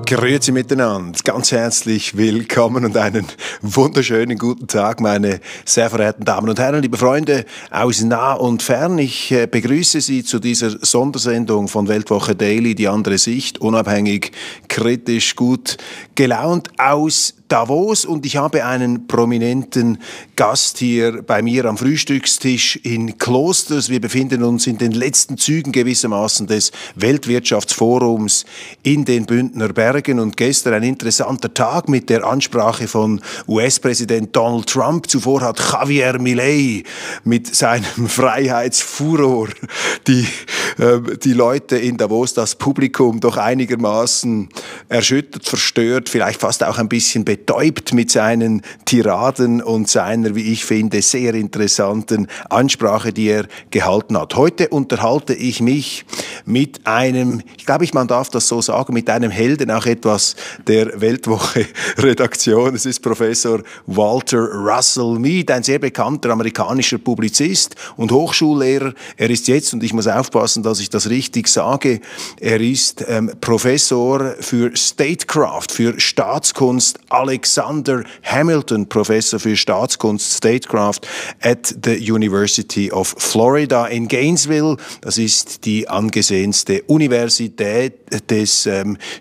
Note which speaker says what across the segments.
Speaker 1: Grüezi miteinander, ganz herzlich willkommen und einen wunderschönen guten Tag, meine sehr verehrten Damen und Herren, liebe Freunde aus nah und fern. Ich begrüße Sie zu dieser Sondersendung von Weltwoche Daily, die andere Sicht, unabhängig, kritisch, gut gelaunt aus Davos, und ich habe einen prominenten Gast hier bei mir am Frühstückstisch in Klosters. Wir befinden uns in den letzten Zügen gewissermaßen des Weltwirtschaftsforums in den Bündner Bergen, und gestern ein interessanter Tag mit der Ansprache von US-Präsident Donald Trump. Zuvor hat Javier Milei mit seinem Freiheitsfuror die Leute in Davos, das Publikum, doch einigermaßen erschüttert, verstört, vielleicht fast auch ein bisschen betäubt mit seinen Tiraden und seiner, wie ich finde, sehr interessanten Ansprache, die er gehalten hat. Heute unterhalte ich mich mit einem, ich glaube, man darf das so sagen, mit einem Helden auch etwas der Weltwoche-Redaktion. Es ist Professor Walter Russell Mead, ein sehr bekannter amerikanischer Publizist und Hochschullehrer. Er ist jetzt, und ich muss aufpassen, dass ich das richtig sage, er ist Professor für Statecraft, für Staatskunst, Alexander Hamilton, Professor für Staatskunst, Statecraft at the University of Florida in Gainesville. Das ist die angesehenste Universität des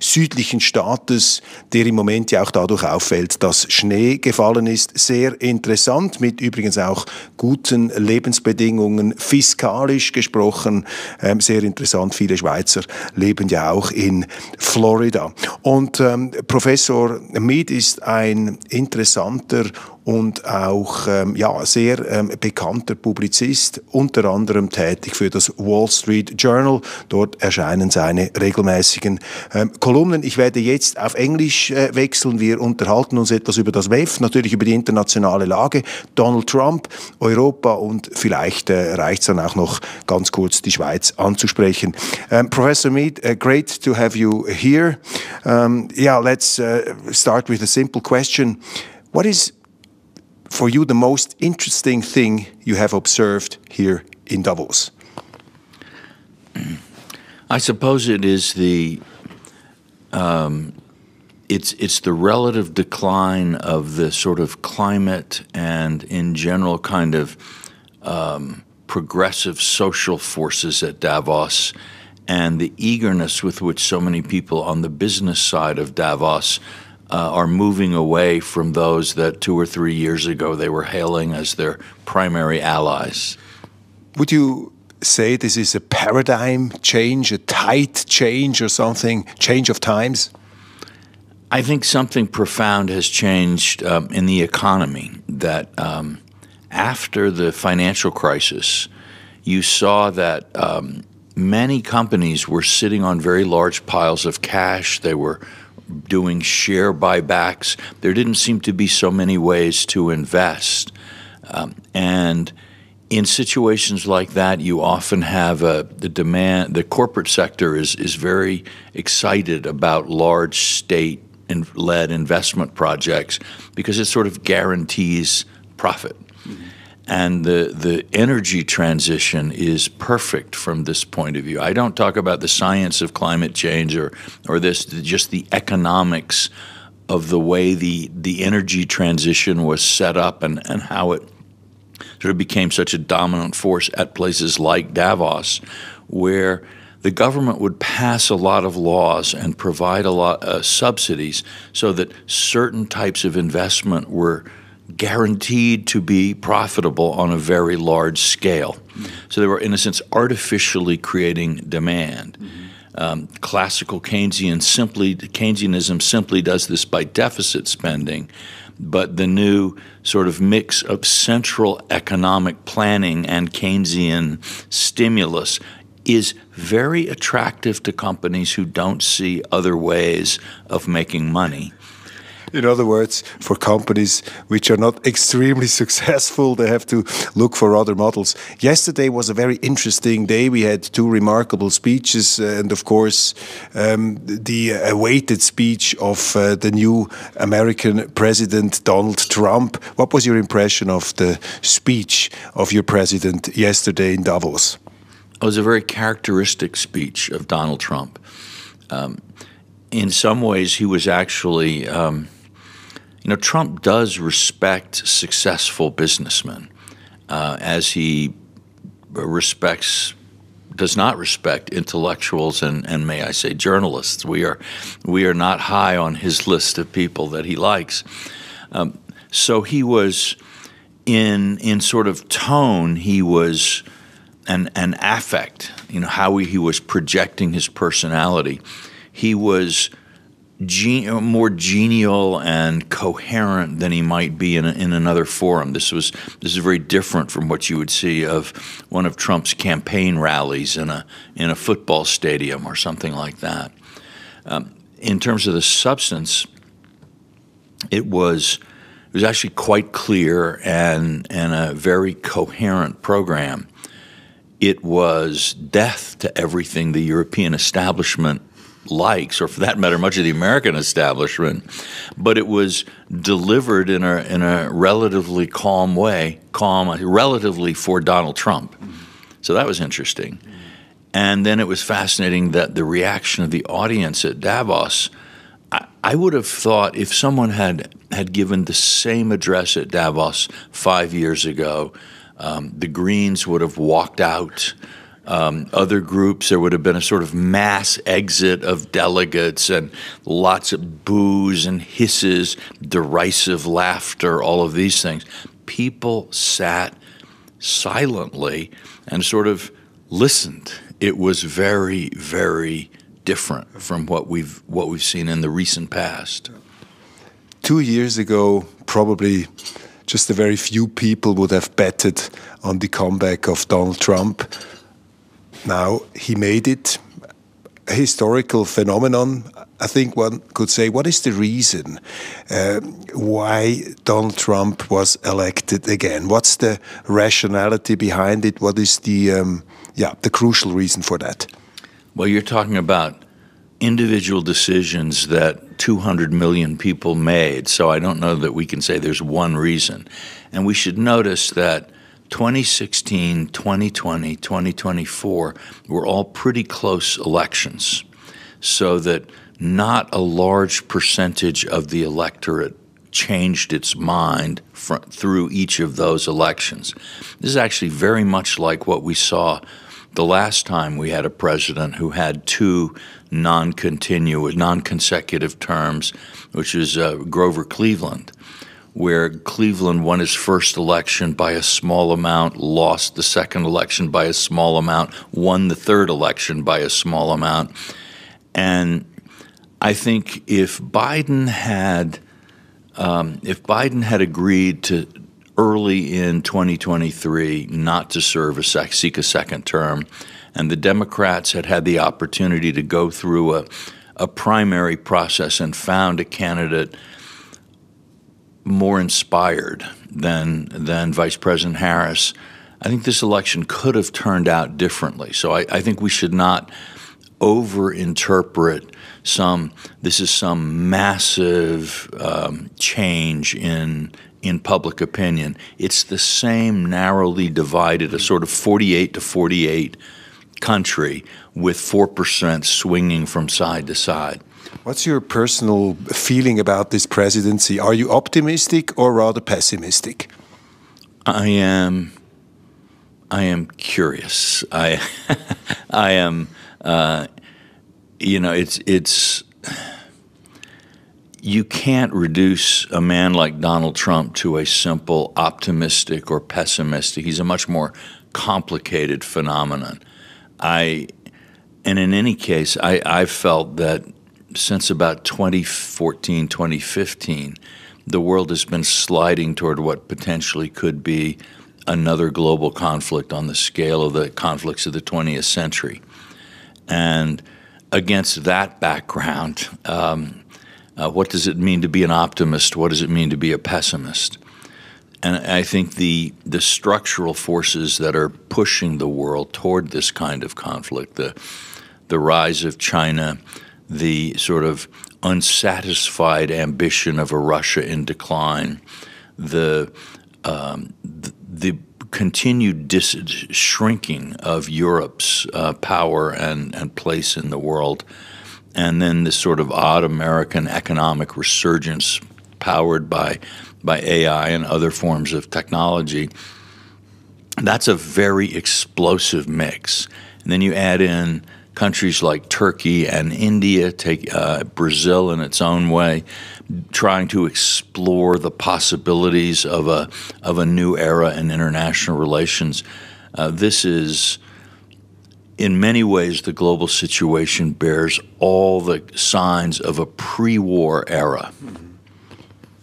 Speaker 1: südlichen Staates, der im Moment ja auch dadurch auffällt, dass Schnee gefallen ist. Sehr interessant, mit übrigens auch guten Lebensbedingungen, fiskalisch gesprochen. Sehr interessant, viele Schweizer leben ja auch in Florida. Und Professor Mead ist ein interessanter und auch sehr bekannter Publizist, unter anderem tätig für das Wall Street Journal. Dort erscheinen seine regelmäßigen Kolumnen. Ich werde jetzt auf Englisch wechseln. Wir unterhalten uns etwas über das WEF, natürlich über die internationale Lage, Donald Trump, Europa, und vielleicht reicht es dann auch noch ganz kurz die Schweiz anzusprechen. Professor Mead, great to have you here. Let's start with a simple question. What is for you the most interesting thing you have observed here in Davos?
Speaker 2: I suppose it is it's the relative decline of the sort of climate and in general kind of progressive social forces at Davos, and the eagerness with which so many people on the business side of Davos are moving away from those that 2 or 3 years ago they were hailing as their primary allies.
Speaker 1: Would you say this is a paradigm change, a tide change or something, change of times?
Speaker 2: I think something profound has changed in the economy, that after the financial crisis, you saw that many companies were sitting on very large piles of cash. They were doing share buybacks. There didn't seem to be so many ways to invest. And in situations like that, you often have the demand. The corporate sector is very excited about large state-led investment projects because it sort of guarantees profit. And the energy transition is perfect from this point of view. I don't talk about the science of climate change or just the economics of the way the energy transition was set up and how it sort of became such a dominant force at places like Davos, where the government would pass a lot of laws and provide a lot of subsidies so that certain types of investment were guaranteed to be profitable on a very large scale. So they were, in a sense, artificially creating demand. Classical Keynesianism simply does this by deficit spending, but the new sort of mix of central economic planning and Keynesian stimulus is very attractive to companies who don't see other ways of making money.
Speaker 1: In other words, for companies which are not extremely successful, they have to look for other models. Yesterday was a very interesting day. We had 2 remarkable speeches and, of course, the awaited speech of the new American President, Donald Trump. What was your impression of the speech of your president yesterday in Davos?
Speaker 2: It was a very characteristic speech of Donald Trump. in some ways, he was actually, Trump does respect successful businessmen, as he does not respect intellectuals and may I say journalists. We are not high on his list of people that he likes. So he was in sort of tone, he was an affect, how he was projecting his personality. He was more genial and coherent than he might be in another forum. This is very different from what you would see of one of Trump's campaign rallies in a football stadium or something like that. In terms of the substance, it was actually quite clear and a very coherent program. It was death to everything the European establishment likes, or for that matter, much of the American establishment, but it was delivered in a relatively calm way, relatively for Donald Trump. So that was interesting. And then it was fascinating that the reaction of the audience at Davos, I would have thought if someone had given the same address at Davos 5 years ago, the Greens would have walked out. Other groups, there would have been a sort of mass exit of delegates and lots of boos and hisses, derisive laughter, all of these things. People sat silently and sort of listened. It was very, very different from what we've seen in the recent past.
Speaker 1: 2 years ago, probably just a very few people would have betted on the comeback of Donald Trump. Now he made it a historical phenomenon. I think one could say, what is the reason why Donald Trump was elected again? What's the rationality behind it? What is the crucial reason for that?
Speaker 2: Well, you're talking about individual decisions that 200 million people made, so I don't know that we can say there's one reason. And we should notice that 2016, 2020, 2024 were all pretty close elections, so that not a large percentage of the electorate changed its mind through each of those elections. This is actually very much like what we saw the last time we had a president who had two non-consecutive terms, which is Grover Cleveland, where Cleveland won his first election by a small amount, lost the second election by a small amount, won the third election by a small amount. And I think if Biden had agreed to early in 2023 not to seek a second term, and the Democrats had the opportunity to go through a primary process and found a candidate more inspired than Vice President Harris, I think this election could have turned out differently. So I think we should not overinterpret this is some massive change in public opinion. It's the same narrowly divided, a sort of 48 to 48 country with 4% swinging from side to side.
Speaker 1: What's your personal feeling about this presidency? Are you optimistic or rather pessimistic?
Speaker 2: I am curious. I am. It's. You can't reduce a man like Donald Trump to a simple optimistic or pessimistic. He's a much more complicated phenomenon. And in any case, I've felt that since about 2014, 2015, the world has been sliding toward what potentially could be another global conflict on the scale of the conflicts of the 20th century. And against that background, what does it mean to be an optimist? What does it mean to be a pessimist? And I think the structural forces that are pushing the world toward this kind of conflict, the rise of China, the sort of unsatisfied ambition of a Russia in decline, the continued shrinking of Europe's power and place in the world, and then this sort of odd American economic resurgence powered by AI and other forms of technology. That's a very explosive mix. And then you add in countries like Turkey and India, take Brazil in its own way, trying to explore the possibilities of a new era in international relations. This is, in many ways, the global situation bears all the signs of a pre-war era.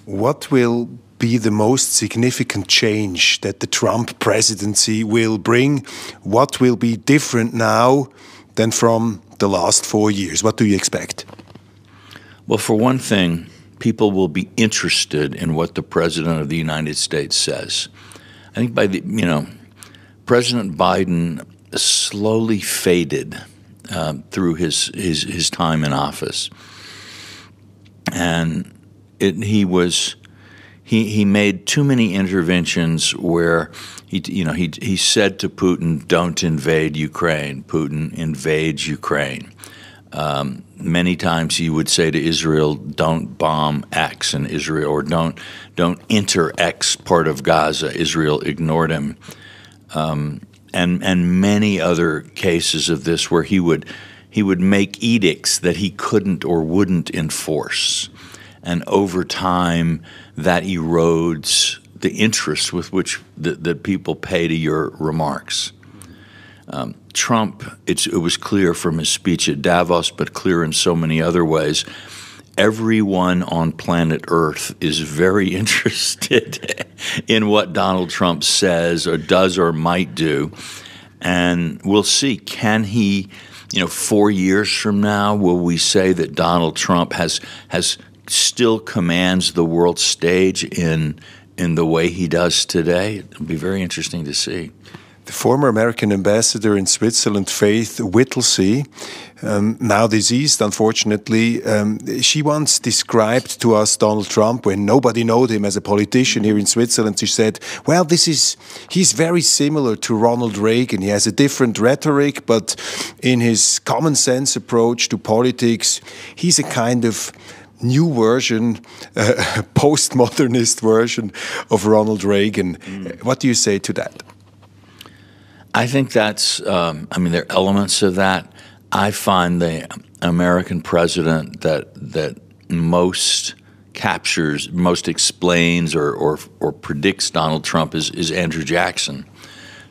Speaker 1: What will be the most significant change that the Trump presidency will bring? What will be different now than from the last 4 years? What do you expect?
Speaker 2: Well, for one thing, people will be interested in what the President of the United States says. I think President Biden slowly faded through his time in office, and he made too many interventions where he said to Putin, "Don't invade Ukraine." Putin invades Ukraine. Many times he would say to Israel, "Don't bomb X," in Israel, or don't enter X part of Gaza. Israel ignored him. And many other cases of this where he would make edicts that he couldn't or wouldn't enforce. And over time, that erodes the interest with which that people pay to your remarks. Trump, it was clear from his speech at Davos, but clear in so many other ways, everyone on planet Earth is very interested in what Donald Trump says or does or might do. And we'll see, can he, 4 years from now, will we say that Donald Trump still commands the world stage in the way he does today? It'll be very interesting to see.
Speaker 1: The former American ambassador in Switzerland, Faith Whittlesey, now deceased, unfortunately, she once described to us Donald Trump when nobody knew him as a politician here in Switzerland. She said, well, he's very similar to Ronald Reagan. He has a different rhetoric, but in his common sense approach to politics, he's a kind of new version, postmodernist version of Ronald Reagan. What do you say to that?
Speaker 2: I think that's, there are elements of that. I find the American president that most captures, most explains or predicts Donald Trump is Andrew Jackson,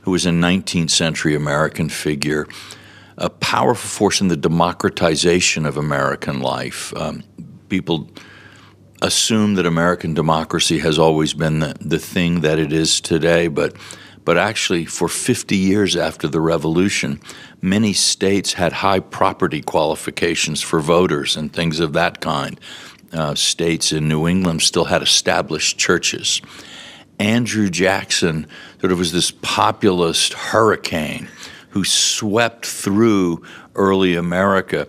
Speaker 2: who was a 19th century American figure, a powerful force in the democratization of American life. People assume that American democracy has always been the thing that it is today, but actually, for 50 years after the Revolution, many states had high property qualifications for voters and things of that kind. States in New England still had established churches. Andrew Jackson sort of was this populist hurricane who swept through early America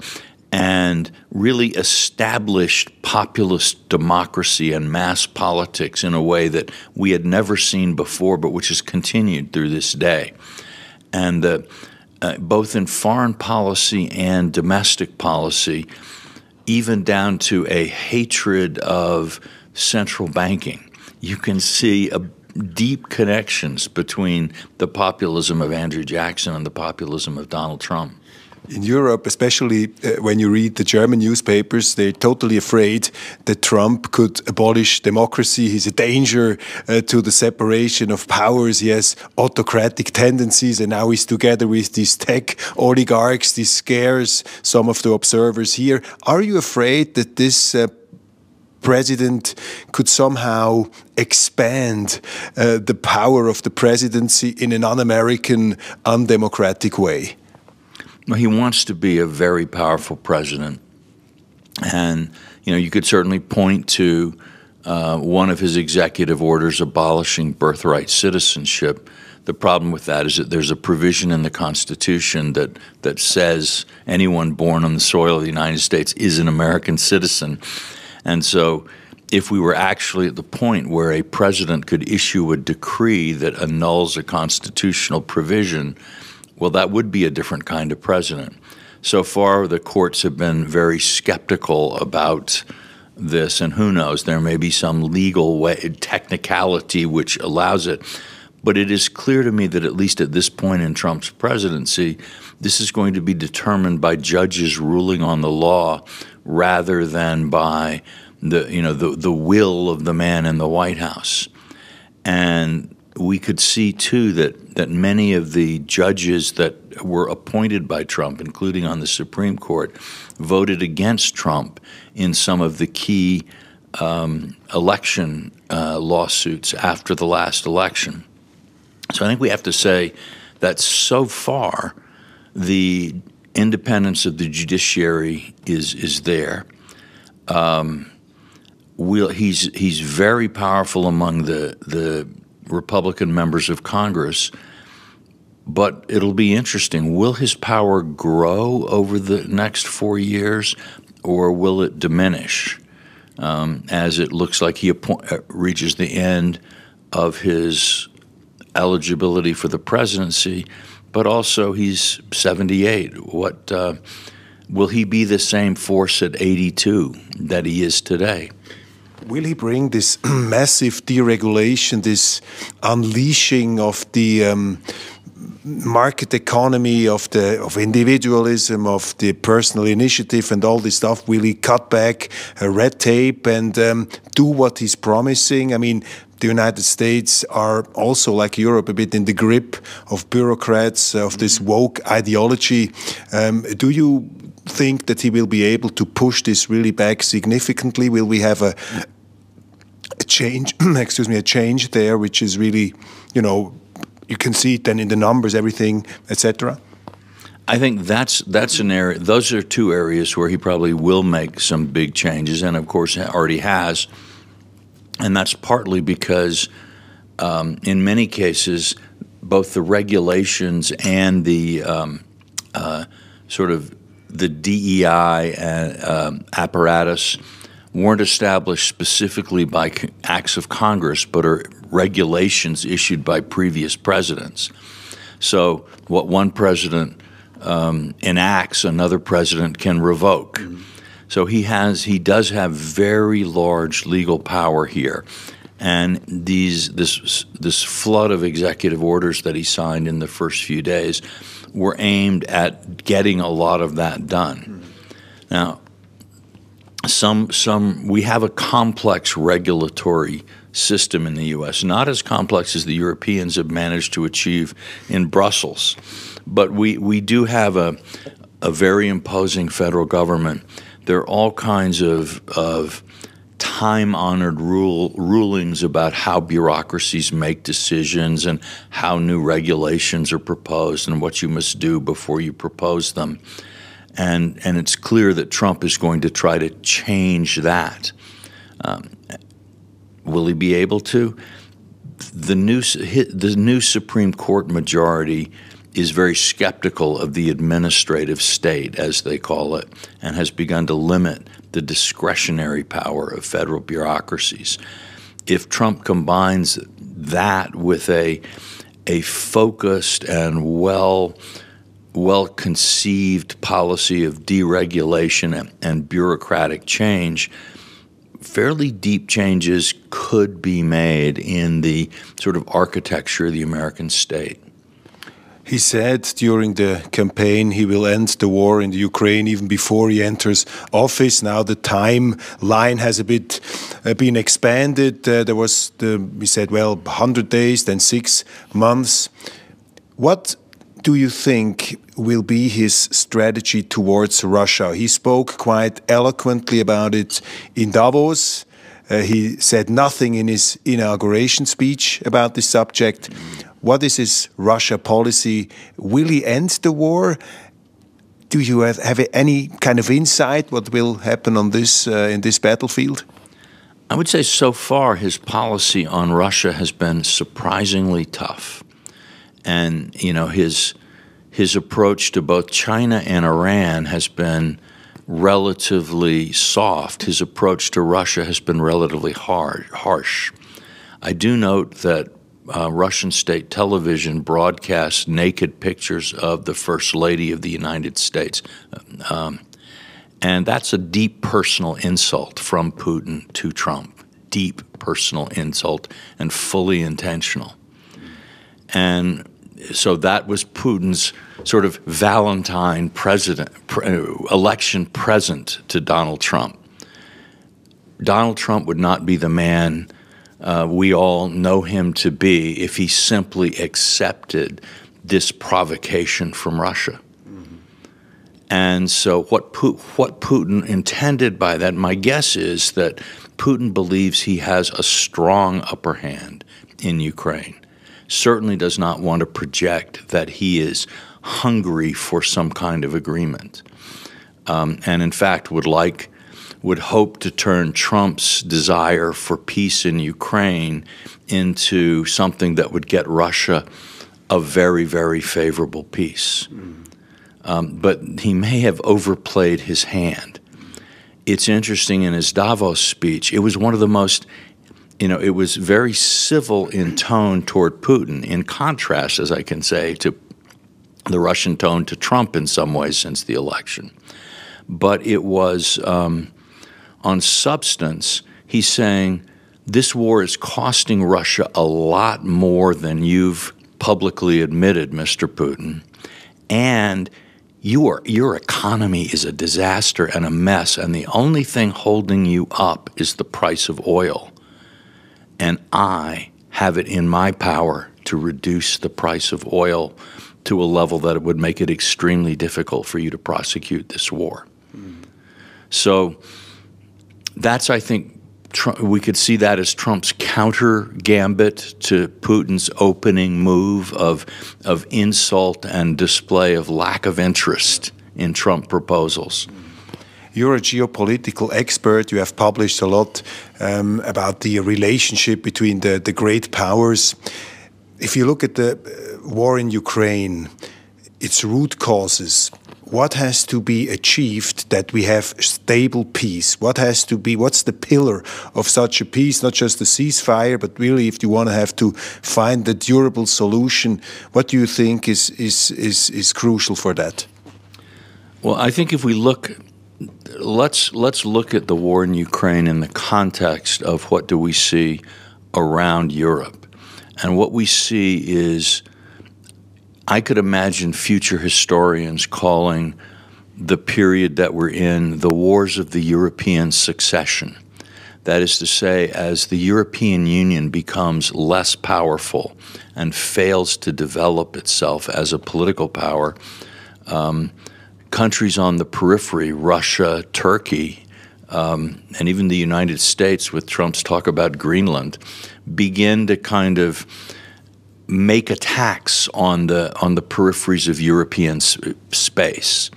Speaker 2: and really established populist democracy and mass politics in a way that we had never seen before, but which has continued through this day. And both in foreign policy and domestic policy, even down to a hatred of central banking, you can see deep connections between the populism of Andrew Jackson and the populism of Donald Trump.
Speaker 1: In Europe, especially when you read the German newspapers, they're totally afraid that Trump could abolish democracy. He's a danger to the separation of powers. He has autocratic tendencies, and now he's together with these tech oligarchs. This scares some of the observers here. Are you afraid that this president could somehow expand the power of the presidency in an un-American, undemocratic way?
Speaker 2: Well, he wants to be a very powerful president. And, you could certainly point to one of his executive orders abolishing birthright citizenship. The problem with that is that there's a provision in the Constitution that says anyone born on the soil of the United States is an American citizen. And so if we were actually at the point where a president could issue a decree that annuls a constitutional provision, well, that would be a different kind of president. So far, the courts have been very skeptical about this, and who knows, there may be some legal way, technicality which allows it. But it is clear to me that at least at this point in Trump's presidency, this is going to be determined by judges ruling on the law rather than by the will of the man in the White House. And we could see, too, that many of the judges that were appointed by Trump, including on the Supreme Court, voted against Trump in some of the key election lawsuits after the last election. So I think we have to say that so far the independence of the judiciary is there. He's very powerful among the Republican members of Congress, but it'll be interesting. Will his power grow over the next 4 years, or will it diminish as it looks like he reaches the end of his eligibility for the presidency, but also he's 78. Will he be the same force at 82 that he is today?
Speaker 1: Will he bring this massive deregulation, this unleashing of the market economy, of individualism, of the personal initiative and all this stuff? Will he cut back red tape and do what he's promising? I mean, the United States are also, like Europe, a bit in the grip of bureaucrats, of this woke ideology. Do you think that he will be able to push this really back significantly? Will we have a change, a change there, which is really, you can see it then in the numbers, everything, etc.?
Speaker 2: I think that's an area. Those are two areas where he probably will make some big changes, and of course already has. And that's partly because, in many cases, both the regulations and the sort of the DEI apparatus weren't established specifically by acts of Congress, but are regulations issued by previous presidents. So what one president enacts, another president can revoke. Mm-hmm. So he does have very large legal power here, and this flood of executive orders that he signed in the first few days were aimed at getting a lot of that done. Now, we have a complex regulatory system in the U.S., not as complex as the Europeans have managed to achieve in Brussels, but we do have a very imposing federal government. There are all kinds of time-honored rulings about how bureaucracies make decisions and how new regulations are proposed and what you must do before you propose them. And it's clear that Trump is going to try to change that. Will he be able to? The new Supreme Court majority is very skeptical of the administrative state, as they call it, and has begun to limit the discretionary power of federal bureaucracies. If Trump combines that with a focused and well-conceived policy of deregulation and bureaucratic change, fairly deep changes could be made in the sort of architecture of the American state.
Speaker 1: He said during the campaign he will end the war in the Ukraine even before he enters office. Now the timeline has a bit been expanded. We said, 100 days, then 6 months. What do you think will be his strategy towards Russia? He spoke quite eloquently about it in Davos. He said nothing in his inauguration speech about this subject. What is his Russia policy? Will he end the war? Do you have any kind of insight what will happen on this in this battlefield?
Speaker 2: I would say so far his policy on Russia has been surprisingly tough. And, his approach to both China and Iran has been relatively soft. His approach to Russia has been relatively harsh. I do note that Russian state television broadcast naked pictures of the First Lady of the United States. And that's a deep personal insult from Putin to Trump. Deep personal insult and fully intentional. And so that was Putin's sort of Valentine election present to Donald Trump. Donald Trump would not be the man we all know him to be if he simply accepted this provocation from Russia. And so what Putin intended by that, my guess is that Putin believes he has a strong upper hand in Ukraine. Certainly does not want to project that he is hungry for some kind of agreement. And in fact would hope to turn Trump's desire for peace in Ukraine into something that would get Russia a very, very favorable peace. But he may have overplayed his hand. It's interesting, in his Davos speech, it was one of the most, it was very civil in tone toward Putin, in contrast, as I can say, to the Russian tone to Trump in some ways since the election. But it was, on substance, he's saying, this war is costing Russia a lot more than you've publicly admitted, Mr. Putin, and your economy is a disaster and a mess, and the only thing holding you up is the price of oil. And I have it in my power to reduce the price of oil to a level that it would make it extremely difficult for you to prosecute this war. So that's, I think, we could see that as Trump's counter gambit to Putin's opening move of insult and display of lack of interest in Trump proposals.
Speaker 1: You're a geopolitical expert. You have published a lot about the relationship between the great powers. If you look at the war in Ukraine, its root causes, what has to be achieved that we have stable peace? What's the pillar of such a peace? Not just a ceasefire, but really, if you want to find the durable solution, what do you think is crucial for that?
Speaker 2: Well, I think if we let's look at the war in Ukraine in the context of what do we see around Europe. And what we see is, I could imagine future historians calling the period that we're in the wars of the European succession. That is to say, as the European Union becomes less powerful and fails to develop itself as a political power, countries on the periphery, Russia, Turkey, and even the United States, with Trump's talk about Greenland, begin to kind of make attacks on the peripheries of European space,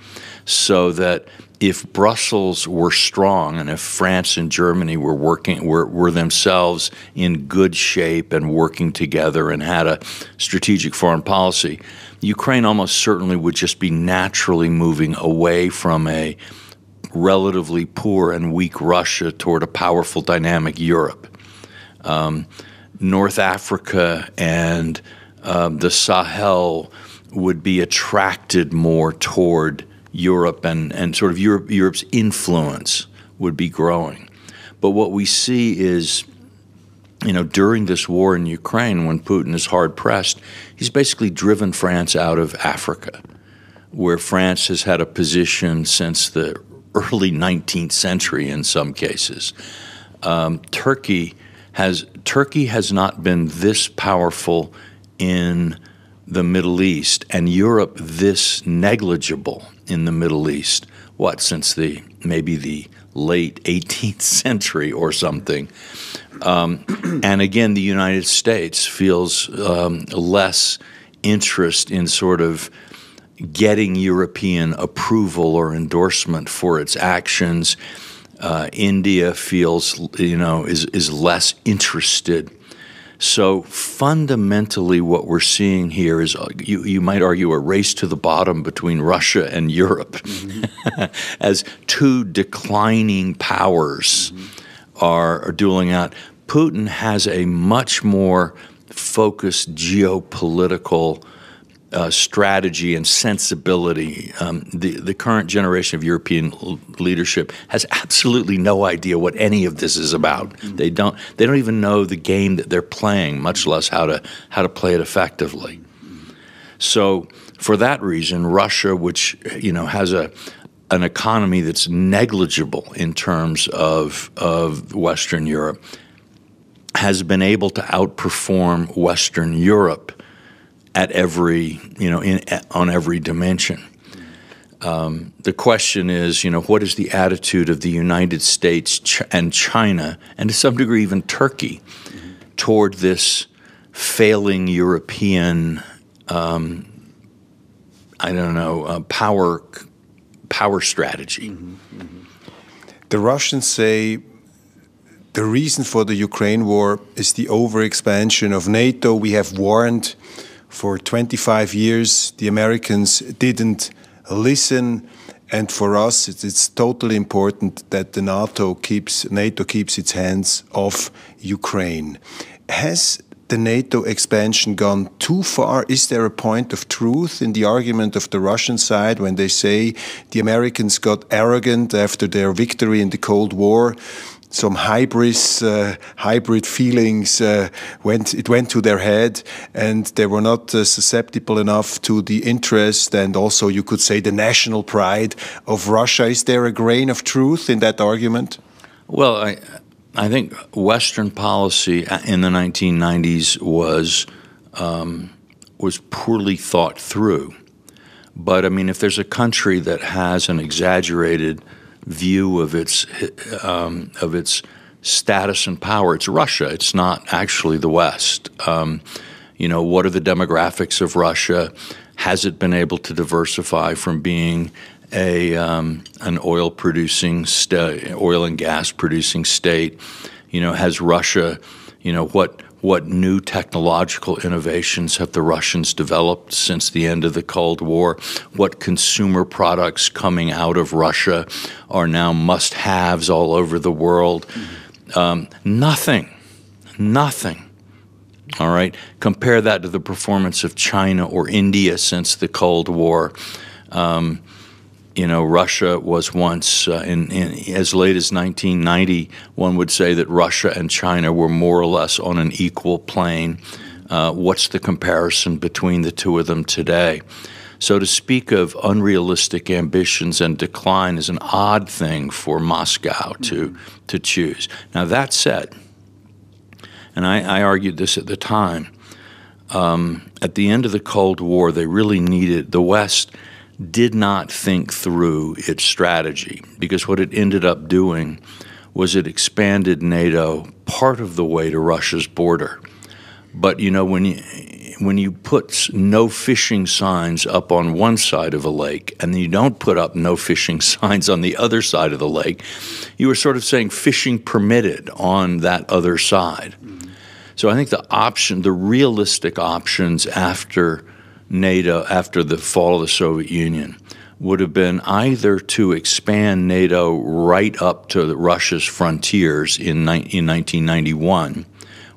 Speaker 2: so that if Brussels were strong and if France and Germany were themselves in good shape and working together and had a strategic foreign policy, Ukraine almost certainly would just be naturally moving away from a relatively poor and weak Russia toward a powerful, dynamic Europe. North Africa and the Sahel would be attracted more toward Europe, and sort of Europe's influence would be growing. But what we see is, during this war in Ukraine, when Putin is hard-pressed, he's basically driven France out of Africa, where France has had a position since the early 19th century in some cases. Turkey has not been this powerful in the Middle East, and Europe this negligible in the Middle East, since maybe the late 18th century or something. And again, the United States feels less interest in sort of getting European approval or endorsement for its actions. India feels, is less interested. So fundamentally what we're seeing here is, you might argue, a race to the bottom between Russia and Europe, as two declining powers are dueling out. Putin has a much more focused geopolitical strategy and sensibility. The current generation of European leadership has absolutely no idea what any of this is about. They don't even know the game that they're playing, much less how to play it effectively. So for that reason, Russia, which has an economy that's negligible in terms of Western Europe, has been able to outperform Western Europe at every, on every dimension. The question is, what is the attitude of the United States and China, and to some degree even Turkey, toward this failing European, power strategy?
Speaker 1: The Russians say the reason for the Ukraine war is the overexpansion of NATO. We have warned for 25 years. The Americans didn't listen, and for us it's totally important that the NATO keeps its hands off Ukraine. Has the NATO expansion gone too far? Is there a point of truth in the argument of the Russian side when they say the Americans got arrogant after their victory in the Cold War? Some hybrid feelings went to their head, and they were not susceptible enough to the interest and also, you could say, the national pride of Russia. Is there a grain of truth in that argument?
Speaker 2: Well, I think Western policy in the 1990s was poorly thought through. But I mean, if there's a country that has an exaggerated view of its status and power, it's Russia. It's not actually the West. What are the demographics of Russia? Has it been able to diversify from being an oil and gas producing state? Has Russia, what new technological innovations have the Russians developed since the end of the Cold War? What consumer products coming out of Russia are now must-haves all over the world? Nothing. All right? Compare that to the performance of China or India since the Cold War. Russia was once, in as late as 1990, one would say that Russia and China were more or less on an equal plane. What's the comparison between the two of them today? So to speak of unrealistic ambitions and decline is an odd thing for Moscow to choose. Now, that said, and I argued this at the time, at the end of the Cold War, they really needed, the West did not think through its strategy, because what it ended up doing was it expanded NATO part of the way to Russia's border. But when you put no fishing signs up on one side of a lake and you don't put up no fishing signs on the other side of the lake, you are sort of saying fishing permitted on that other side. So I think the realistic options after NATO, after the fall of the Soviet Union, would have been either to expand NATO right up to Russia's frontiers in 1991,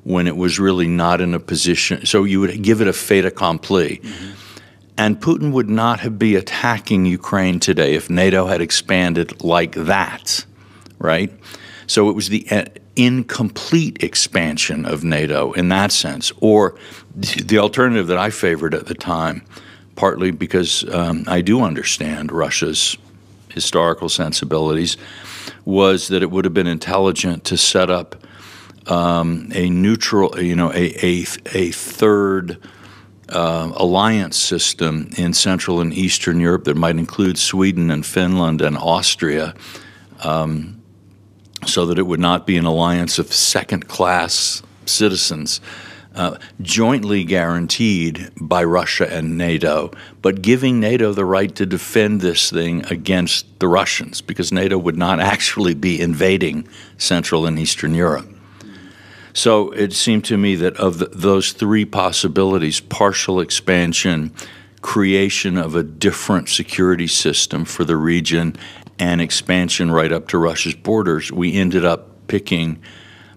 Speaker 2: when it was really not in a position, so you would give it a fait accompli. And Putin would not have been attacking Ukraine today if NATO had expanded like that, right? So it was the incomplete expansion of NATO in that sense. Or the alternative that I favored at the time, partly because I do understand Russia's historical sensibilities, was that it would have been intelligent to set up a neutral, a third alliance system in Central and Eastern Europe that might include Sweden and Finland and Austria, so that it would not be an alliance of second-class citizens, jointly guaranteed by Russia and NATO, but giving NATO the right to defend this thing against the Russians, because NATO would not actually be invading Central and Eastern Europe. So it seemed to me that of those three possibilities, partial expansion, creation of a different security system for the region, and expansion right up to Russia's borders, we ended up picking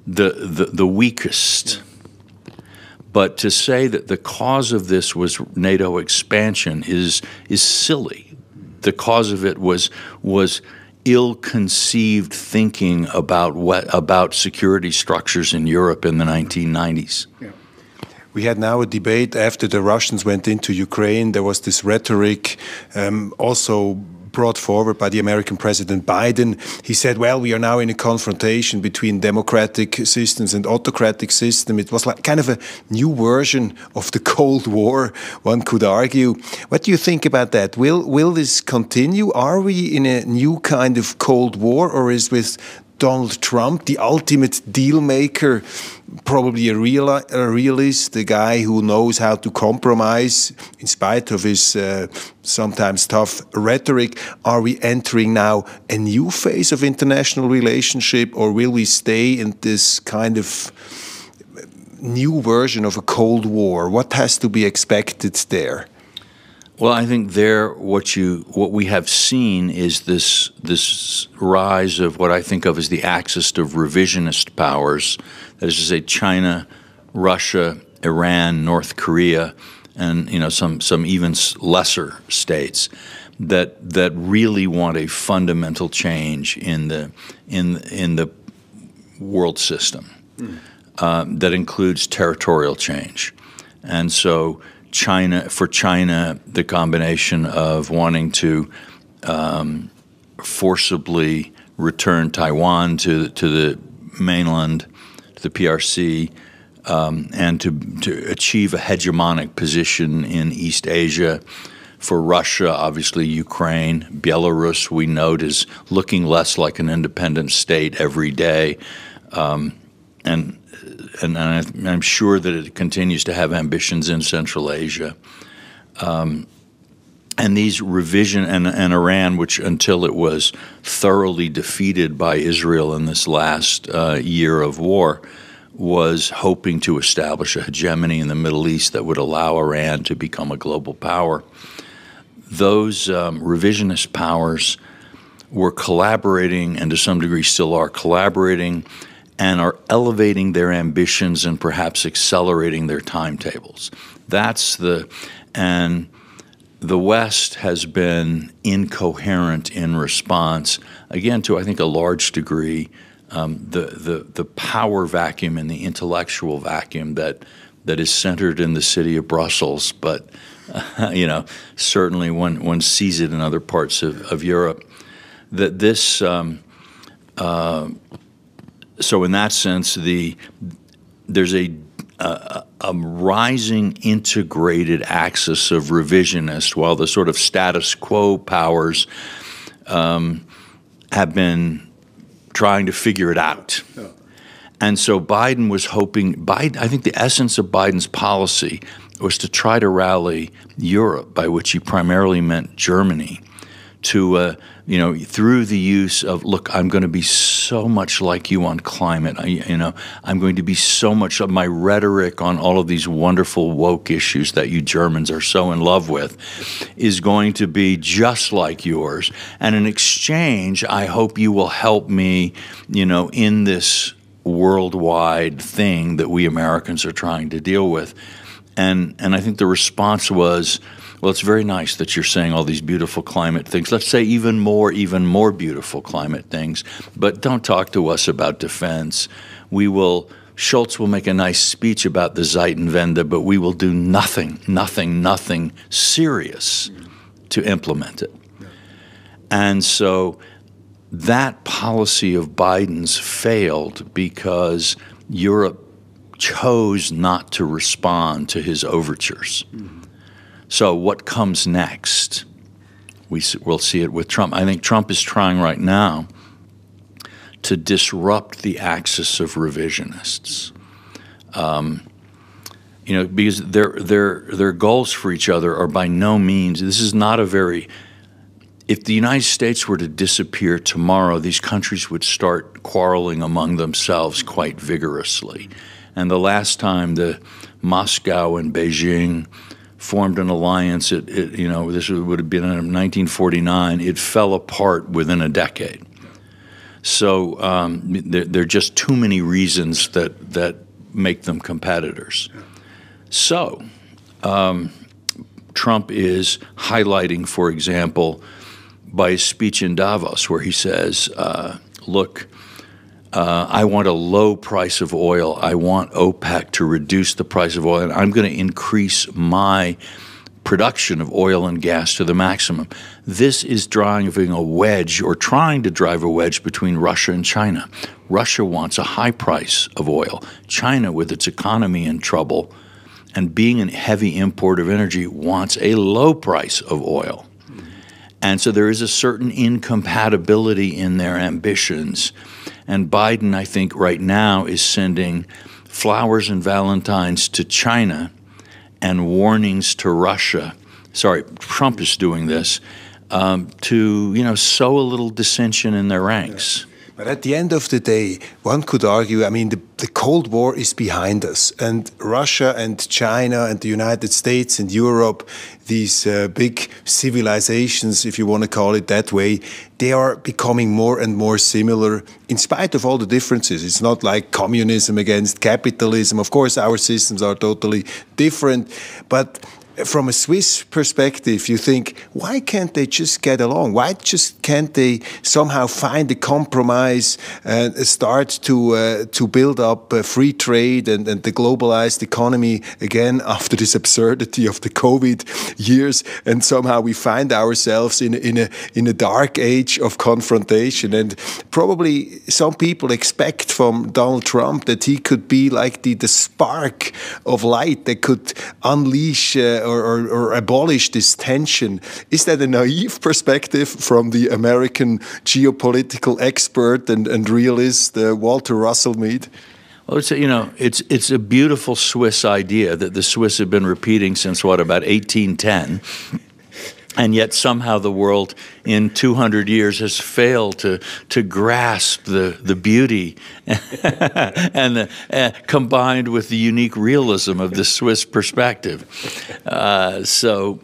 Speaker 2: the weakest. But to say that the cause of this was NATO expansion is silly. The cause of it was ill-conceived thinking about security structures in Europe in the 1990s.
Speaker 1: Yeah. We had now a debate after the Russians went into Ukraine. There was this rhetoric also brought forward by the American President Biden. He said, well, we are now in a confrontation between democratic systems and autocratic systems. It was like kind of a new version of the Cold War, one could argue. What do you think about that? Will this continue? Are we in a new kind of Cold War, or is with Donald Trump, the ultimate deal maker, probably a realist, a guy who knows how to compromise in spite of his sometimes tough rhetoric? Are we entering now a new phase of international relationship, or will we stay in this kind of new version of a Cold War? What has to be expected there?
Speaker 2: Well, I think what we have seen is this rise of what I think of as the axis of revisionist powers, that is to say, China, Russia, Iran, North Korea, and some even lesser states that really want a fundamental change in the world system that includes territorial change, and so. For China, the combination of wanting to forcibly return Taiwan to the mainland, to the PRC, and to achieve a hegemonic position in East Asia. For Russia, obviously Ukraine, Belarus, we note, is looking less like an independent state every day, and I'm sure that it continues to have ambitions in Central Asia. And these and Iran, which until it was thoroughly defeated by Israel in this last year of war, was hoping to establish a hegemony in the Middle East that would allow Iran to become a global power. Those revisionist powers were collaborating, and to some degree still are collaborating, and are elevating their ambitions and perhaps accelerating their timetables. And the West has been incoherent in response, again, to I think a large degree, the power vacuum and the intellectual vacuum that is centered in the city of Brussels, but certainly one sees it in other parts of Europe. That this. So in that sense, there's a rising integrated axis of revisionist, while the sort of status quo powers have been trying to figure it out. Yeah. And so Biden was hoping, I think the essence of Biden's policy was to try to rally Europe, by which he primarily meant Germany, to through the use of, look, I'm going to be so much like you on climate. I'm going to be so much of my rhetoric on all of these wonderful woke issues that you Germans are so in love with is going to be just like yours. And in exchange, I hope you will help me, in this worldwide thing that we Americans are trying to deal with. And I think the response was, well, it's very nice that you're saying all these beautiful climate things. Let's say even more beautiful climate things. But don't talk to us about defense. Schultz will make a nice speech about the Zeitenwende, but we will do nothing serious to implement it. And so that policy of Biden's failed because Europe chose not to respond to his overtures. Mm-hmm. So what comes next? We'll see it with Trump. I think Trump is trying right now to disrupt the axis of revisionists, because their goals for each other are by no means. This is not a very. If the United States were to disappear tomorrow, these countries would start quarreling among themselves quite vigorously. And the last time the Moscow and Beijing formed an alliance, this would have been in 1949, it fell apart within a decade. So there are just too many reasons that make them competitors. So, Trump is highlighting, for example, by his speech in Davos, where he says, look, I want a low price of oil. I want OPEC to reduce the price of oil, and I'm going to increase my production of oil and gas to the maximum. This is driving a wedge, or trying to drive a wedge, between Russia and China. Russia wants a high price of oil. China, with its economy in trouble and being a heavy importer of energy, wants a low price of oil. And so there is a certain incompatibility in their ambitions. And Biden, I think, right now is sending flowers and valentines to China and warnings to Russia. Sorry, Trump is doing this to, sow a little dissension in their ranks.
Speaker 1: But at the end of the day, one could argue, I mean, the Cold War is behind us, and Russia and China and the United States and Europe, these big civilizations, if you want to call it that way, they are becoming more and more similar in spite of all the differences. It's not like communism against capitalism. Of course, our systems are totally different, but from a Swiss perspective, you think, why can't they just get along? Why just can't they somehow find a compromise and start to build up free trade and the globalized economy again after this absurdity of the COVID years? And somehow we find ourselves in a dark age of confrontation. And probably some people expect from Donald Trump that he could be like the spark of light that could unleash or abolish this tension. Is that a naive perspective from the American geopolitical expert and realist Walter Russell Mead?
Speaker 2: Well, it's a beautiful Swiss idea that the Swiss have been repeating since, about 1810. And yet somehow the world in 200 years has failed to grasp the beauty and combined with the unique realism of the Swiss perspective. So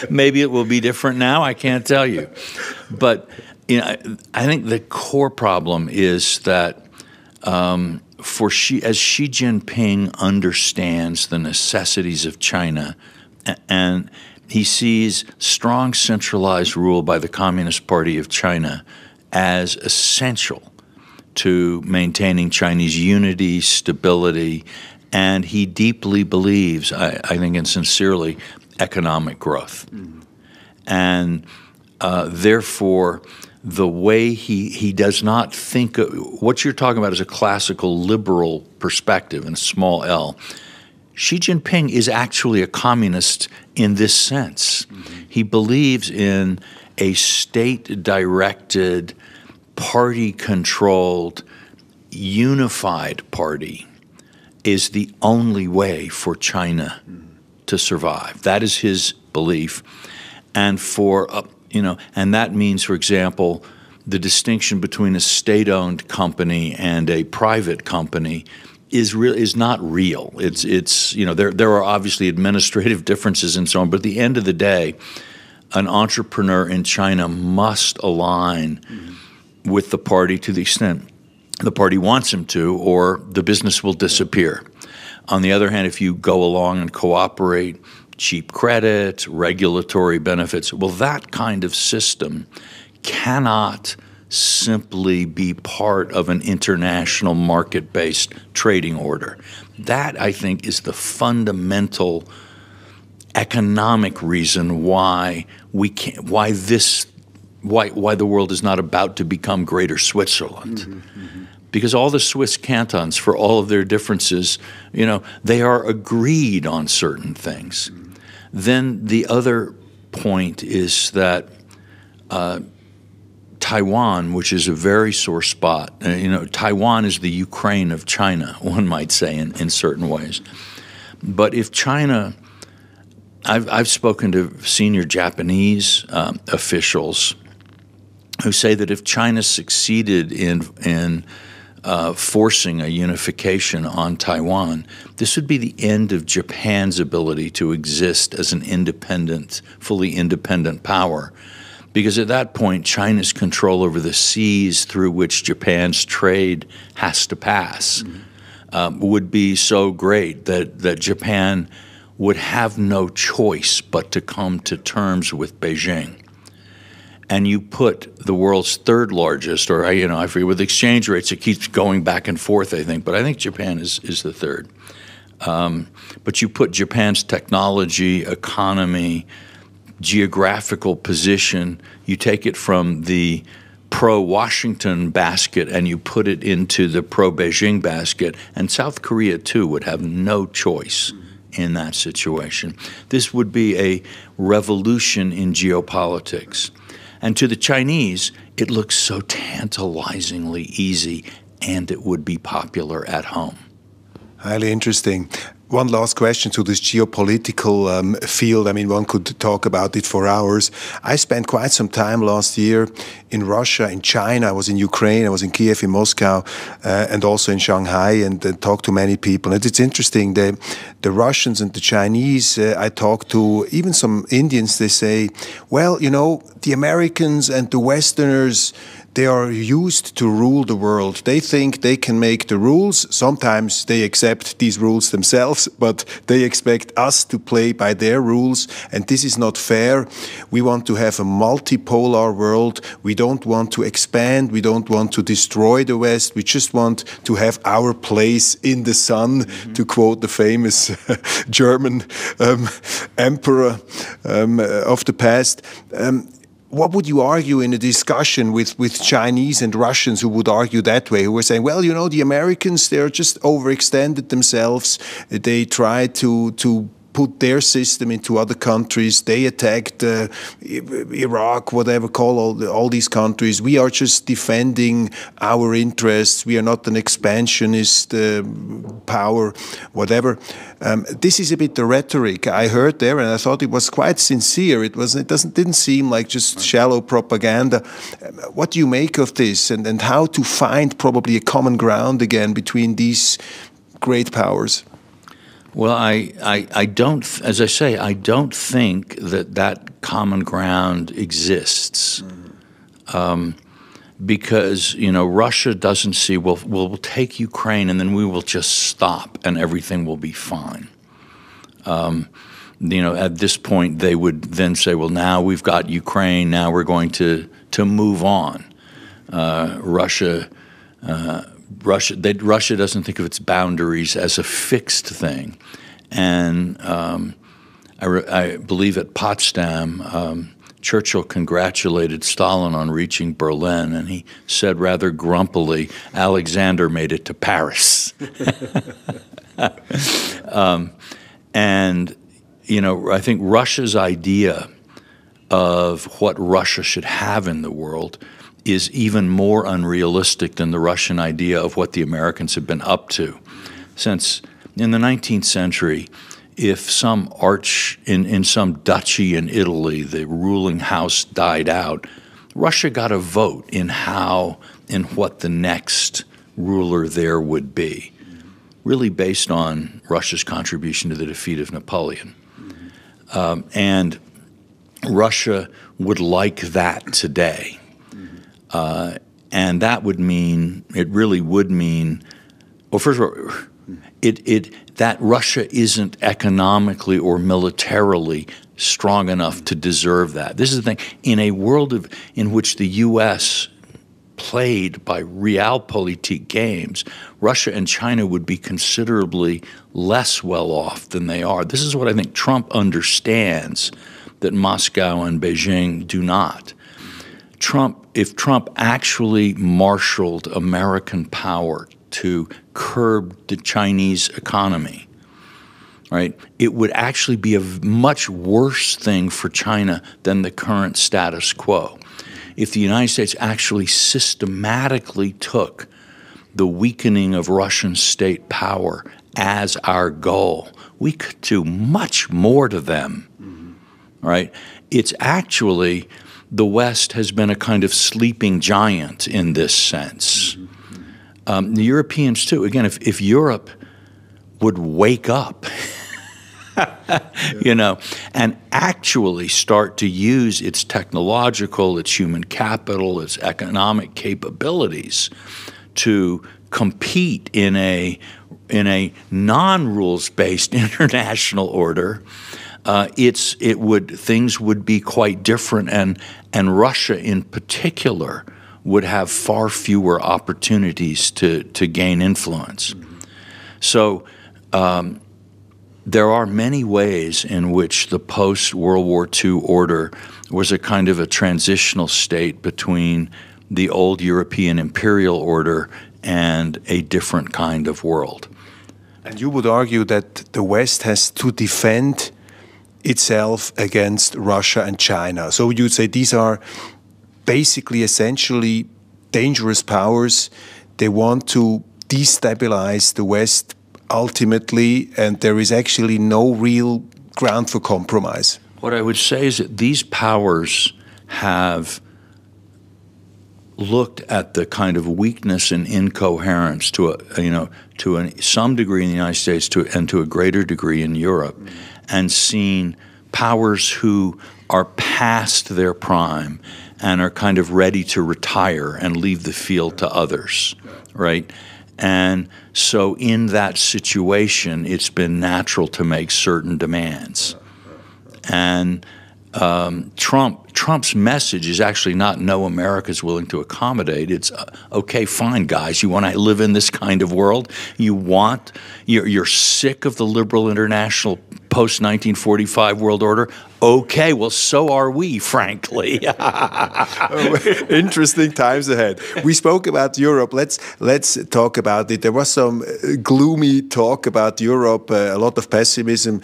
Speaker 2: maybe it will be different now. I can't tell you. But I think the core problem is that as Xi Jinping understands the necessities of China, and he sees strong centralized rule by the Communist Party of China as essential to maintaining Chinese unity, stability, and he deeply believes, I think and sincerely, economic growth. Mm-hmm. And therefore, the way he does not think what you're talking about is a classical liberal perspective in a small L. Xi Jinping is actually a communist in this sense. Mm-hmm. He believes in a state-directed, party-controlled, unified party is the only way for China to survive. That is his belief. And and that means, for example, the distinction between a state-owned company and a private company is not real. It's there are obviously administrative differences and so on, but at the end of the day, an entrepreneur in China must align with the party to the extent the party wants him to, or the business will disappear. On the other hand, if you go along and cooperate, cheap credit, regulatory benefits, well, that kind of system cannot simply be part of an international market-based trading order. That, I think, is the fundamental economic reason why why the world is not about to become Greater Switzerland. Mm-hmm, mm-hmm. Because all the Swiss cantons, for all of their differences, they are agreed on certain things. Mm-hmm. Then the other point is that Taiwan, which is a very sore spot, Taiwan is the Ukraine of China, one might say, in certain ways. But if China, I've spoken to senior Japanese officials who say that if China succeeded in forcing a unification on Taiwan, this would be the end of Japan's ability to exist as an independent, fully independent power. Because at that point, China's control over the seas through which Japan's trade has to pass would be so great that Japan would have no choice but to come to terms with Beijing. And you put the world's third largest, or I forget, with exchange rates, it keeps going back and forth, I think, but I think Japan is the third. But you put Japan's technology, economy, geographical position, you take it from the pro-Washington basket and you put it into the pro-Beijing basket, and South Korea, too, would have no choice in that situation. This would be a revolution in geopolitics. And to the Chinese, it looks so tantalizingly easy, and it would be popular at home.
Speaker 1: Highly interesting. One last question to this geopolitical field. I mean, one could talk about it for hours. I spent quite some time last year in Russia, in China. I was in Ukraine, I was in Kiev, in Moscow, and also in Shanghai, and talked to many people. And it's interesting, the Russians and the Chinese, I talked to even some Indians, they say, well, you know, the Americans and the Westerners, they are used to rule the world. They think they can make the rules. Sometimes they accept these rules themselves, but they expect us to play by their rules, and this is not fair. We want to have a multipolar world. We don't want to expand. We don't want to destroy the West. We just want to have our place in the sun, to quote the famous German emperor of the past. What would you argue in a discussion with Chinese and Russians who would argue that way, who were saying, well, you know, the Americans, they're just overextended themselves. They try to put their system into other countries. They attacked Iraq, whatever, call all these countries. We are just defending our interests. We are not an expansionist power, whatever. This is a bit the rhetoric I heard there, and I thought it was quite sincere. It didn't seem like just shallow propaganda. What do you make of this, and how to find probably a common ground again between these great powers?
Speaker 2: Well, I don't, as I say, I don't think that common ground exists. Because, you know, Russia doesn't see, well, we'll take Ukraine and then we will just stop and everything will be fine. You know, at this point, they would then say, well, now we've got Ukraine, now we're going to move on. Russia doesn't think of its boundaries as a fixed thing. And I believe at Potsdam, Churchill congratulated Stalin on reaching Berlin, and he said rather grumpily, Alexander made it to Paris. And, you know, I think Russia's idea of what Russia should have in the world is even more unrealistic than the Russian idea of what the Americans have been up to. Since in the 19th century, if some in some duchy in Italy, the ruling house died out, Russia got a vote in what the next ruler there would be, really based on Russia's contribution to the defeat of Napoleon. And Russia would like that today. And that would mean, it really would mean, well, first of all, that Russia isn't economically or militarily strong enough to deserve that. This is the thing. In a world in which the U.S. played by realpolitik games, Russia and China would be considerably less well off than they are. This is what I think Trump understands that Moscow and Beijing do not. If Trump actually marshaled American power to curb the Chinese economy, right, it would actually be a much worse thing for China than the current status quo. If the United States actually systematically took the weakening of Russian state power as our goal, we could do much more to them, right? It's actually, the West has been a kind of sleeping giant in this sense. The Europeans too. Again, if Europe would wake up, you know, and actually start to use its technological, its human capital, its economic capabilities to compete in a non-rules-based international order, things would be quite different, and Russia in particular would have far fewer opportunities to gain influence. So there are many ways in which the post-World War II order was a kind of a transitional state between the old European imperial order and a different kind of world.
Speaker 1: And you would argue that the West has to defend itself against Russia and China. So you'd say these are basically essentially dangerous powers. They want to destabilize the West ultimately, and there is actually no real ground for compromise.
Speaker 2: What I would say is that these powers have looked at the kind of weakness and incoherence to some degree in the United States and to a greater degree in Europe, and seen powers who are past their prime and are kind of ready to retire and leave the field to others, right? And so in that situation, it's been natural to make certain demands. And Trump's message is actually not "no, America's willing to accommodate." It's okay, fine, guys. You want to live in this kind of world? You're sick of the liberal international post-1945 world order? Okay, well, so are we, frankly.
Speaker 1: Interesting times ahead. We spoke about Europe. Let's talk about it. There was some gloomy talk about Europe, a lot of pessimism.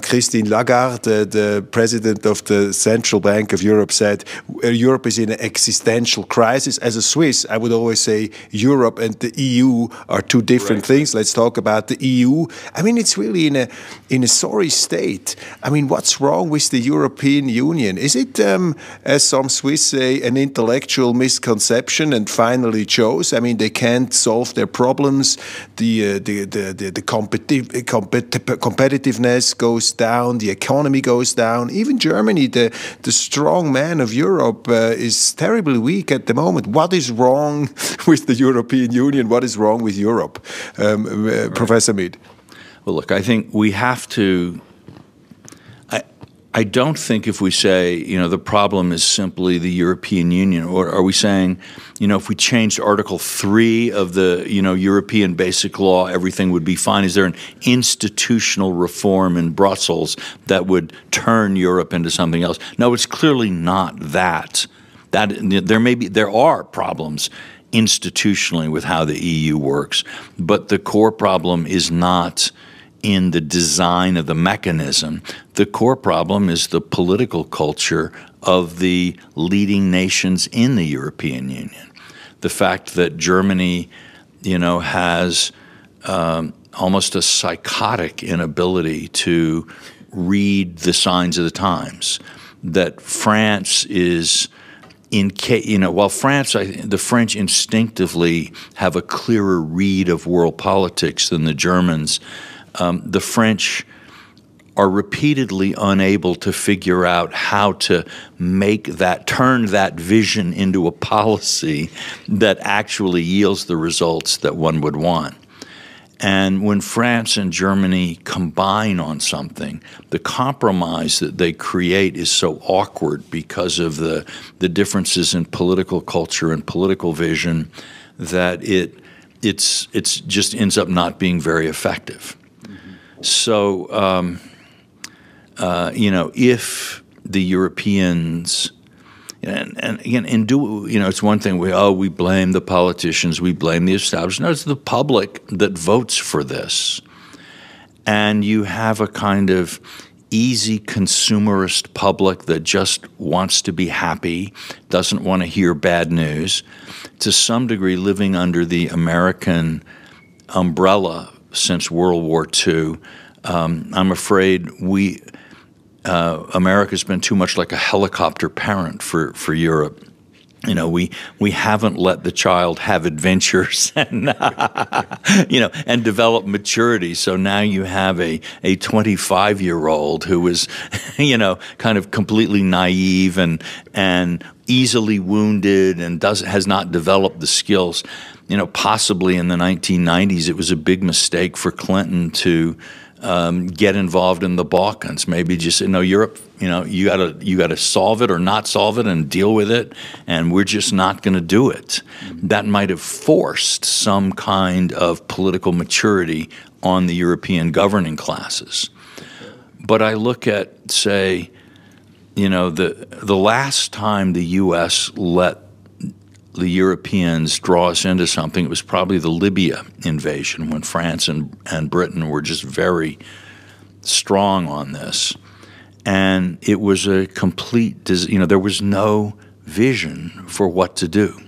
Speaker 1: Christine Lagarde, the president of the Central Bank of Europe, said Europe is in an existential crisis. As a Swiss, I would always say Europe and the EU are two different things. Let's talk about the EU. I mean, it's really in a sorry state. I mean, what's wrong with the European Union? Is it, as some Swiss say, an intellectual misconception and finally chose? I mean, they can't solve their problems. The competitiveness goes down. The economy goes down. Even Germany, the strong man of Europe, is terribly weak at the moment. What is wrong with the European Union? What is wrong with Europe? Professor Mead.
Speaker 2: Well, look, I think we have to. I don't think if we say, the problem is simply the European Union, or are we saying, if we changed Article 3 of the, European Basic Law, everything would be fine? Is there an institutional reform in Brussels that would turn Europe into something else? No, it's clearly not that. There are problems institutionally with how the EU works, but the core problem is not in the design of the mechanism. The core problem is the political culture of the leading nations in the European Union. The fact that Germany, has almost a psychotic inability to read the signs of the times. That France is while the French instinctively have a clearer read of world politics than the Germans, the French are repeatedly unable to figure out how to turn that vision into a policy that actually yields the results that one would want. And when France and Germany combine on something, the compromise that they create is so awkward because of the differences in political culture and political vision that it's just ends up not being very effective. So, if the Europeans, and again, it's one thing we blame the politicians, we blame the establishment. No, it's the public that votes for this. And you have a kind of easy consumerist public that just wants to be happy, doesn't want to hear bad news, to some degree living under the American umbrella since World War II. I'm afraid America's been too much like a helicopter parent for Europe. We haven't let the child have adventures and and develop maturity. So now you have a 25-year-old who is kind of completely naive and easily wounded and has not developed the skills. possibly in the 1990s, it was a big mistake for Clinton to get involved in the Balkans. Maybe just say, no, Europe, you gotta solve it or not solve it and deal with it, and we're just not going to do it. That might have forced some kind of political maturity on the European governing classes. But I look at, say, the last time the U.S. let the Europeans draw us into something, it was probably the Libya invasion, when France and Britain were just very strong on this. And it was a complete, there was no vision for what to do.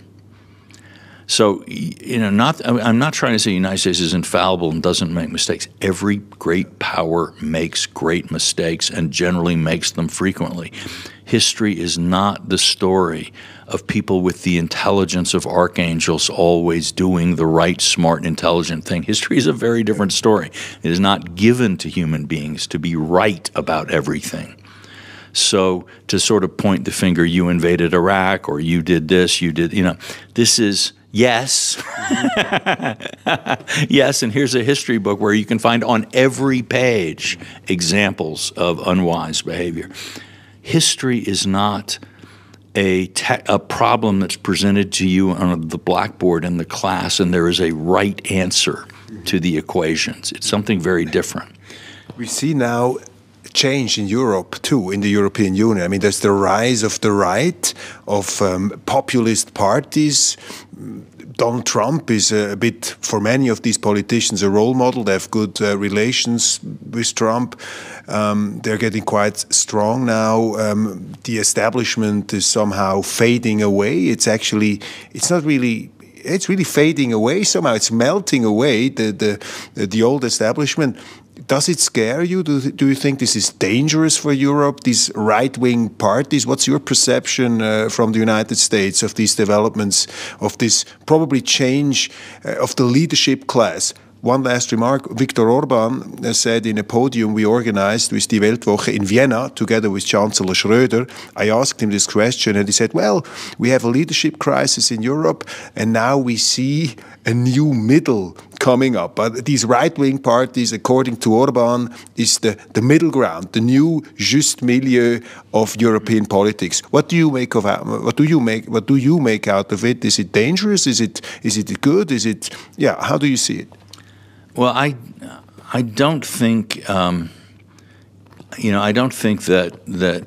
Speaker 2: So, I'm not trying to say the United States is infallible and doesn't make mistakes. Every great power makes great mistakes and generally makes them frequently. History is not the story of people with the intelligence of archangels always doing the right, smart, intelligent thing. History is a very different story. It is not given to human beings to be right about everything. So to sort of point the finger, you invaded Iraq, or you did this, this is, yes. Yes, and here's a history book where you can find on every page examples of unwise behavior. History is not a problem that's presented to you on the blackboard in the class and there is a right answer to the equations. It's something very different.
Speaker 1: We see now change in Europe too, in the European Union. I mean, there's the rise of the right, of populist parties. Donald Trump is a bit, for many of these politicians, a role model. They have good relations with Trump. They're getting quite strong now. The establishment is somehow fading away. It's really fading away somehow. It's melting away, the old establishment. Does it scare you? Do you think this is dangerous for Europe, these right-wing parties? What's your perception from the United States of these developments, of this probably change of the leadership class? One last remark. Viktor Orban said in a podium we organized with Die Weltwoche in Vienna, together with Chancellor Schröder. I asked him this question, and he said, well, we have a leadership crisis in Europe, and now we see a new middle coming up. But these right-wing parties, according to Orban, is the middle ground, the new juste milieu of European politics. What do you make of what do you make out of it? Is it dangerous? Is it good? How do you see it?
Speaker 2: Well, I don't think I don't think that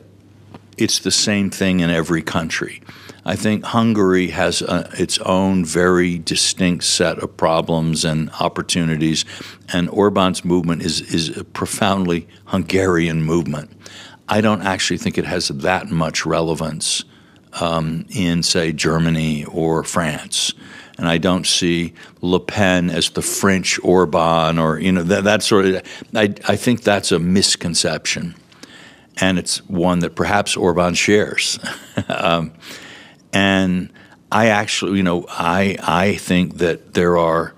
Speaker 2: it's the same thing in every country. I think Hungary has its own very distinct set of problems and opportunities, and Orban's movement is a profoundly Hungarian movement. I don't actually think it has that much relevance in, say, Germany or France. And I don't see Le Pen as the French Orban, or that sort of. I think that's a misconception, and it's one that perhaps Orban shares. And I actually, I think that there are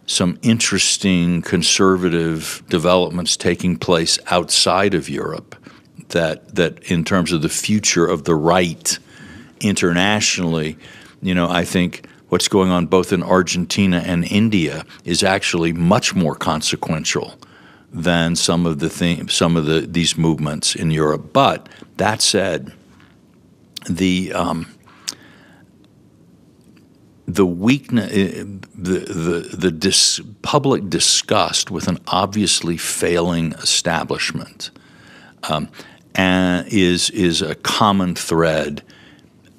Speaker 2: some interesting conservative developments taking place outside of Europe that in terms of the future of the right internationally, I think what's going on both in Argentina and India is actually much more consequential than some of these movements in Europe. But that said, the weakness, public disgust with an obviously failing establishment, and is a common thread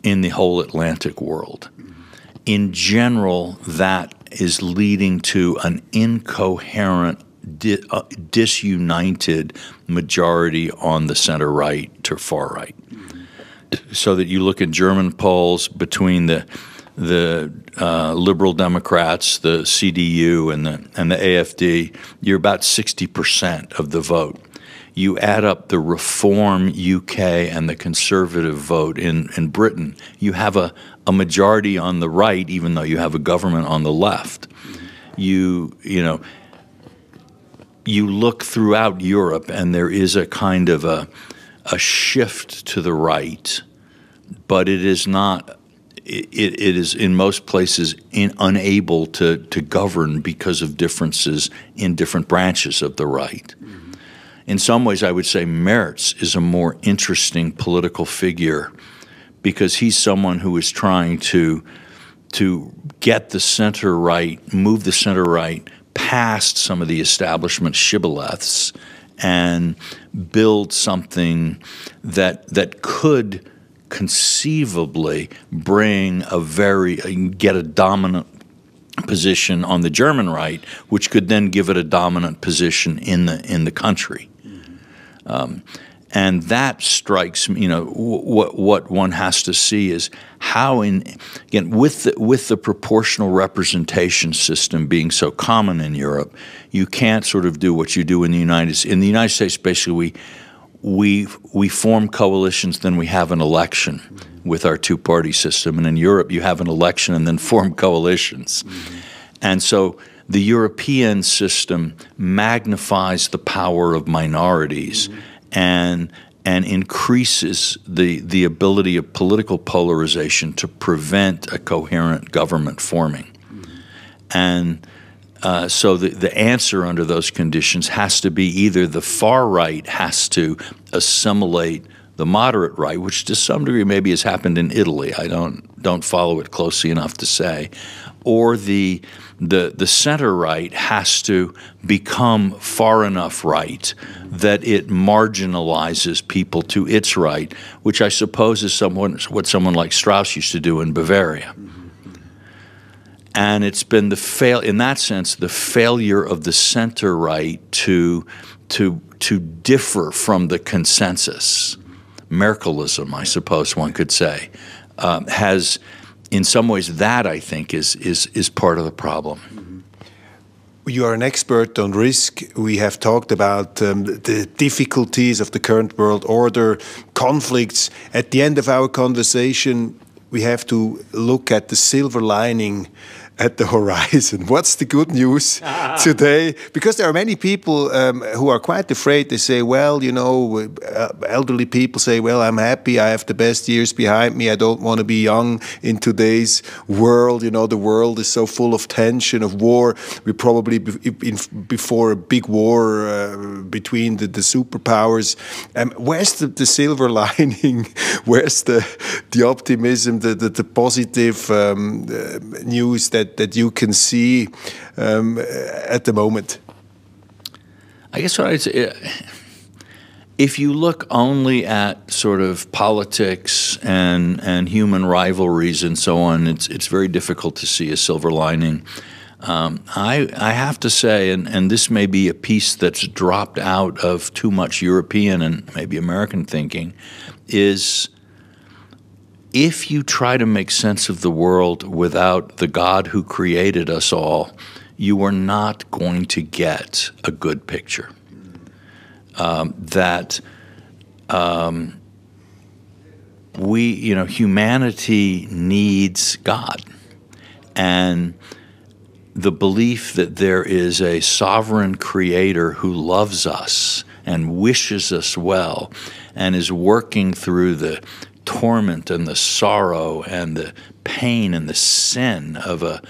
Speaker 2: in the whole Atlantic world. In general, that is leading to an incoherent, disunited majority on the center right to far right. So that you look at German polls between the Liberal Democrats, the CDU, and the AfD, you're about 60% of the vote. You add up the Reform UK and the Conservative vote in Britain, you have a majority on the right, even though you have a government on the left. You look throughout Europe, and there is a kind of a shift to the right, but it is not it is in most places unable to govern because of differences in different branches of the right. Mm-hmm. In some ways, I would say Merz is a more interesting political figure because he's someone who is trying to get the center right, move the center right past some of the establishment shibboleths and build something that could conceivably get a dominant position on the German right, which could then give it a dominant position in the country. Mm-hmm. And that strikes me. What one has to see is how, with the proportional representation system being so common in Europe, you can't sort of do what you do in the United States. In the United States, basically, we form coalitions, then we have an election with our two-party system. And in Europe, you have an election and then form coalitions. Mm-hmm. And so the European system magnifies the power of minorities. Mm-hmm. and increases the ability of political polarization to prevent a coherent government forming. Mm-hmm. And so the answer under those conditions has to be either the far right has to assimilate the moderate right, which to some degree maybe has happened in Italy. I don't follow it closely enough to say, or the center right has to become far enough right that it marginalizes people to its right, which I suppose is what someone like Strauss used to do in Bavaria. And it's been in that sense, the failure of the center right to differ from the consensus, Merkelism, I suppose one could say, has. In some ways, that, I think, is part of the problem.
Speaker 1: Mm-hmm. You are an expert on risk. We have talked about the difficulties of the current world order, conflicts. At the end of our conversation, we have to look at the silver lining at the horizon. What's the good news today? Because there are many people who are quite afraid. They say, well, elderly people say, well, I'm happy. I have the best years behind me. I don't want to be young in today's world. The world is so full of tension, of war. We're probably before a big war between the superpowers. Where's the silver lining? Where's the optimism, the positive news that you can see at the moment?
Speaker 2: I guess what I'd say, if you look only at sort of politics and human rivalries and so on, it's very difficult to see a silver lining. I have to say, and this may be a piece that's dropped out of too much European and maybe American thinking, is if you try to make sense of the world without the God who created us all, you are not going to get a good picture. Humanity needs God. And the belief that there is a sovereign creator who loves us and wishes us well and is working through the torment and the sorrow and the pain and the sin of a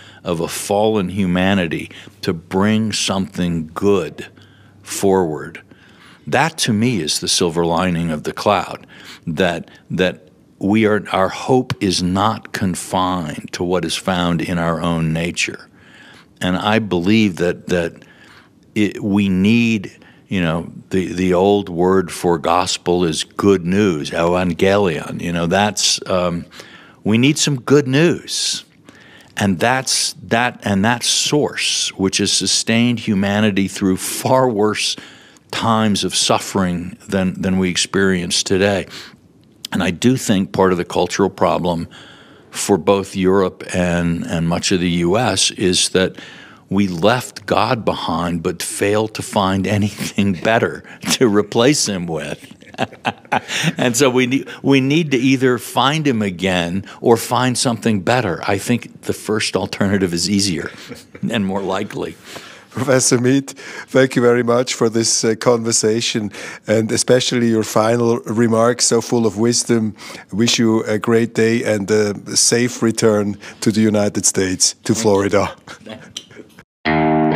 Speaker 2: fallen humanity to bring something good forward. That to me is the silver lining of the cloud, that our hope is not confined to what is found in our own nature. And I believe that we need, the old word for gospel is good news, evangelion. We need some good news. And that source, which has sustained humanity through far worse times of suffering than we experience today. And I do think part of the cultural problem for both Europe and much of the U.S. is that we left God behind but failed to find anything better to replace him with. And so we need to either find him again or find something better. I think the first alternative is easier and more likely.
Speaker 1: Professor Mead, thank you very much for this conversation, and especially your final remarks, so full of wisdom. Wish you a great day and a safe return to the United States, to Florida.
Speaker 2: Thank you.